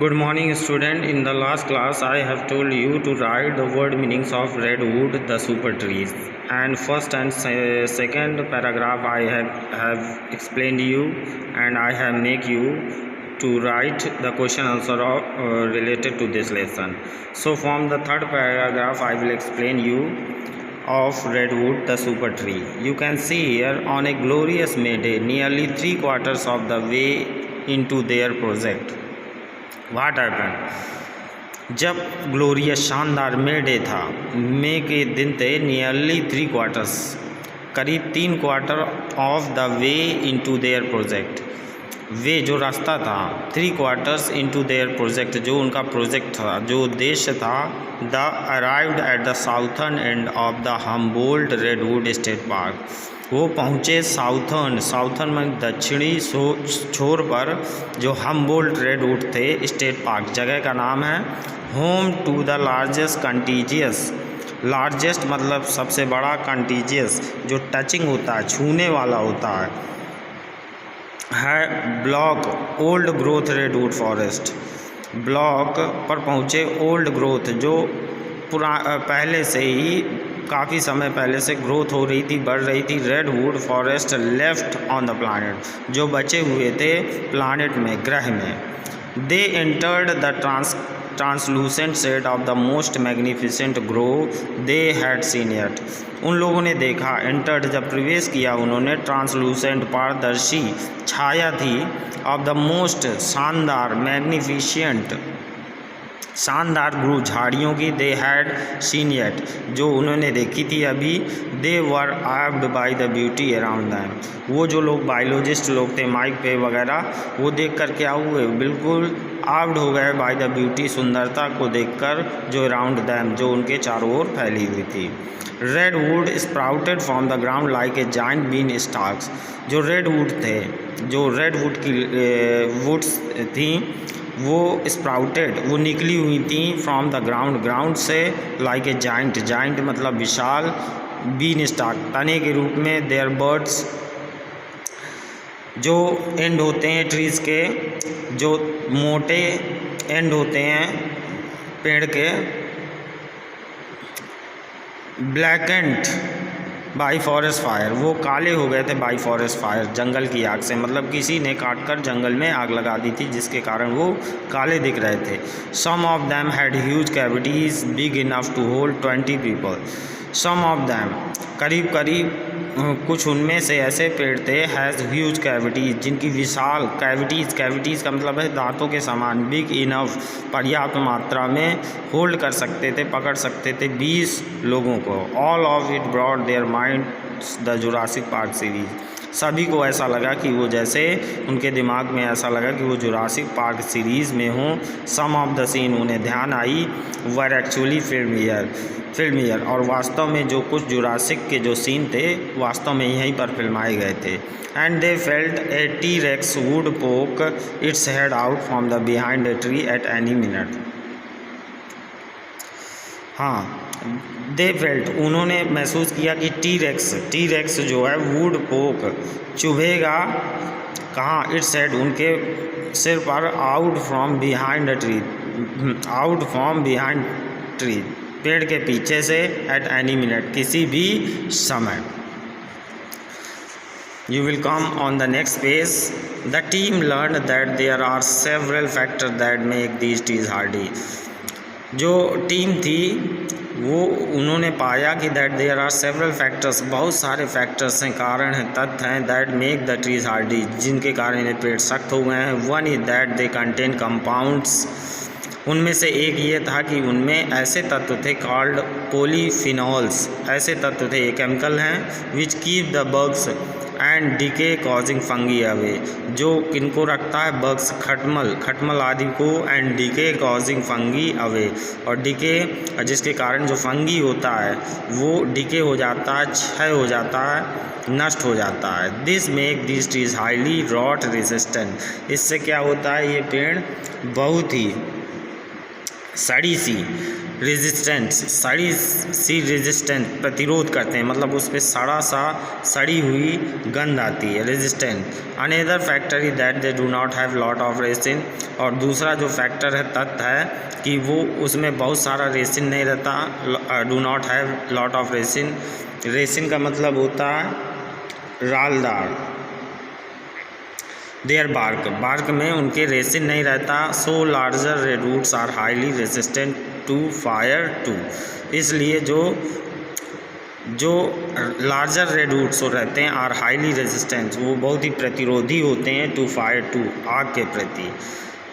Good morning, student. In the last class, I have told you to write the word meanings of redwood, the super trees. And first and second paragraph I have explained you, and I have make you to write the question answer related to this lesson. So from the third paragraph, I will explain you of redwood, the super tree. You can see here on a glorious May day, nearly 3/4 of the way into their project. What happen जब glorious शानदार मे day था, मे के दिन थे, nearly 3/4 करीब 3/4 of the way into their project. Way जो रास्ता था, 3/4 इनटू देयर प्रोजेक्ट, जो उनका प्रोजेक्ट था, जो उद्देश्य था, the arrived at the southern end of the Humboldt Redwood State Park. वो पहुँचे साउथर्न में दक्षिणी छोर पर जो हम्बोल्ट रेडवुड थे स्टेट पार्क, जगह का नाम है, home to the largest contiguous, largest मतलब सबसे बड़ा, कंटीजियस जो टचिंग होता है, छूने वाला होता है block old growth redwood forest. Block पर पहुँचे ओल्ड ग्रोथ, जो पहले से ही काफ़ी समय पहले से ग्रोथ हो रही थी, बढ़ रही थी, redwood forest left on the planet, जो बचे हुए थे प्लानट में, ग्रह में। They entered the translucent shade of the most magnificent grove they had seen yet. उन लोगों ने देखा, एंटर्ड जब प्रवेश किया उन्होंने, ट्रांसलूसेंट पारदर्शी छाया थी, ऑफ द मोस्ट शानदार, मैग्निफिशियंट शानदार ग्रू, झाड़ियों की, दे हैड सीन येट, जो उन्होंने देखी थी अभी। They were awed by the beauty around them. वो जो लोग बायोलॉजिस्ट लोग थे माइक पे वगैरह, वो देख कर क्या हुए, बिल्कुल आव्ड हो गए बाय द ब्यूटी, सुंदरता को देखकर, जो अराउंड दैम, जो उनके चारों ओर फैली हुई थी। Redwood sprouted from the ground like a giant bean stalks. जो रेडवुड थे, जो रेडवुड की वुड्स थी, वो स्प्राउटेड, वो निकली हुई थी, फ्रॉम द ग्राउंड, ग्राउंड से, लाइक ए जाइंट, जाइंट मतलब विशाल, बीन स्टाक तने के रूप में, देयर बर्ड्स जो एंड होते हैं ट्रीज़ के, जो मोटे एंड होते हैं पेड़ के, ब्लैकेंड बाई फॉरेस्ट फायर, वो काले हो गए थे बाई फॉरेस्ट फायर, जंगल की आग से, मतलब किसी ने काटकर जंगल में आग लगा दी थी, जिसके कारण वो काले दिख रहे थे। Some of them had huge cavities big enough to hold 20 people. Some of them करीब कुछ उनमें से ऐसे पेड़ थे, हैज़ ह्यूज कैविटीज़, जिनकी विशाल कैविटीज़ का मतलब है दांतों के समान, बिग इनफ पर्याप्त मात्रा में, होल्ड कर सकते थे, पकड़ सकते थे 20 लोगों को। All of it brought their mind the Jurassic Park series. सभी को ऐसा लगा कि वो, जैसे उनके दिमाग में ऐसा लगा कि वो जुरासिक पार्क सीरीज़ में हों। सम ऑफ द सीन, उन्हें ध्यान आई, वर एक्चुअली फिल्म ईयर, और वास्तव में जो कुछ जुरासिक के जो सीन थे, वास्तव में यहीं पर फिल्माए गए थे। And they felt a T rex would poke its head out from the behind a tree at any minute. हाँ, दे फेल्ट, उन्होंने महसूस किया कि टी-रेक्स जो है, वुड पोक चुभेगा, कहाँ, इट्स हेड, उनके सिर पर, आउट फ्रॉम बिहाइंड ट्री, पेड़ के पीछे से, एट एनी मिनट, किसी भी समय। You will come on the next page. The team learned that there are several factors that make these trees hardy. जो टीम थी वो, उन्होंने पाया कि that there are several factors, बहुत सारे फैक्टर्स हैं, कारण हैं, तथ्य हैं, that make the trees hardy, जिनके कारण ये पेड़ सख्त हो गए हैं। One is that they contain compounds, उनमें से एक ये था कि उनमें ऐसे तत्व थे, कॉल्ड पॉलीफिनॉल्स, ऐसे तत्व थे, ये केमिकल हैं, which keep the bugs and decay causing fungi away, जो किनको रखता है, बग्स, खटमल आदि को, and decay causing fungi away, और डिके जिसके कारण जो फंगी होता है वो डिके हो जाता है, क्षय हो जाता है, नष्ट हो जाता है। This make this trees highly rot resistant. इससे क्या होता है, ये पेड़ बहुत ही सड़ी सी, रेजिस्टेंट, सड़ी सी रेजिस्टेंट, प्रतिरोध करते हैं, मतलब उस पर सड़ी हुई गंध आती है, resistant. Another factor is that they do not have lot of resin, और दूसरा जो फैक्टर है, तथ्य है कि वो उसमें बहुत सारा रेसिन नहीं रहता। Do not have lot of resin, resin का मतलब होता है रालदार। देयर बार्क में उनके रेसिन नहीं रहता। So larger redwoods are highly resistant to fire too, इसलिए जो लार्जर रेडवुड्स रहते हैं आर हाईली रेजिस्टेंट, वो बहुत ही प्रतिरोधी होते हैं टू फायर टू, आग के प्रति।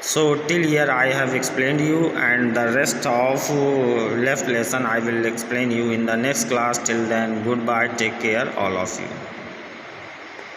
So till here I have explained you, and the rest of left lesson I will explain you in the next class. Till then, goodbye, take care all of you.